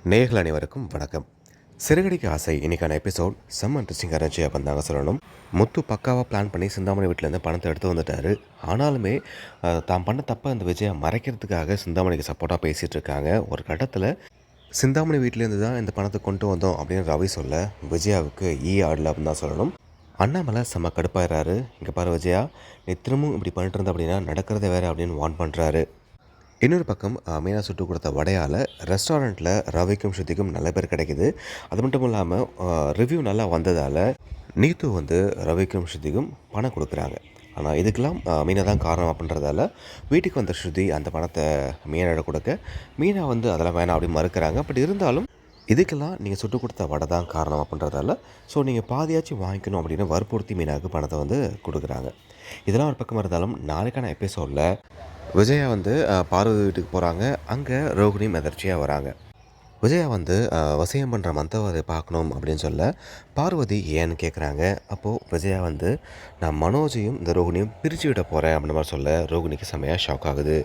நேயர்கள் அனைவருக்கும் வணக்கம். சிறுகடிக்கு ஆசை இன்னைக்கான எபிசோட் செம்ம இன்ட்ரெஸ்டிங்காக இருந்துச்சு அப்படின்னு தாங்க சொல்லணும். முத்து பக்காவாக பிளான் பண்ணி சிந்தாமணி வீட்டிலேருந்து பணத்தை எடுத்து வந்துட்டாரு. ஆனாலுமே தான் பண்ண தப்பை அந்த விஜயை மறைக்கிறதுக்காக சிந்தாமணிக்கு சப்போர்ட்டாக பேசிகிட்டு இருக்காங்க. ஒரு கட்டத்தில் சிந்தாமணி வீட்டிலேருந்து தான் இந்த பணத்தை கொண்டு வந்தோம் அப்படின்னு ரவி சொல்ல விஜயாவுக்கு ஆடல அப்படின்னு தான் சொல்லணும். அண்ணாமலை செம்ம கடுப்பாயிறாரு. இங்கே பாரு விஜயா, நீ திரும்பவும் இப்படி பண்ணிட்டு இருந்த அப்படின்னா நடக்கிறதே வேறு அப்படின்னு வார்ன் பண்ணுறாரு. இன்னொரு பக்கம் மீனா சுட்டு கொடுத்த வடையால் ரெஸ்டாரண்ட்டில் ரவிக்கும் ஸ்ருதிக்கும் நல்ல பேர் கிடைக்கிது. அது மட்டும் இல்லாமல் ரிவ்யூ நல்லா வந்ததால் நீத்து வந்து ரவிக்கும் ஸ்ருதிக்கும் பணம் கொடுக்குறாங்க. ஆனால் இதுக்கெல்லாம் மீனா தான் காரணம் அப்படின்றதால வீட்டுக்கு வந்த ஸ்ருதி அந்த பணத்தை மீனாட கொடுக்க மீனா வந்து அதெல்லாம் வேணாம் அப்படின்னு மறுக்கிறாங்க. பட் இருந்தாலும் இதுக்கெல்லாம் நீங்கள் சுட்டு கொடுத்த வடை தான் காரணம் அப்படின்றதால ஸோ நீங்கள் பாதியாச்சும் வாங்கிக்கணும் அப்படின்னு வற்புறுத்தி மீனாவுக்கு பணத்தை வந்து கொடுக்குறாங்க. இதெல்லாம் ஒரு பக்கம் இருந்தாலும் நாளைக்கான எபிசோடில் விஜயா வந்து பார்வதி வீட்டுக்கு போகிறாங்க. அங்கே ரோகிணியும் எதர்ச்சியாக வராங்க. விஜயா வந்து வசியம் பண்ணுற மந்தவரை பார்க்கணும் அப்படின்னு சொல்ல பார்வதி ஏன்னு கேட்குறாங்க. அப்போது விஜயா வந்து நான் மனோஜையும் இந்த ரோகிணியும் பிரித்து விட போகிறேன் அப்படின்ற மாதிரி சொல்ல ரோகிணிக்கு செம்மையாக ஷாக் ஆகுது.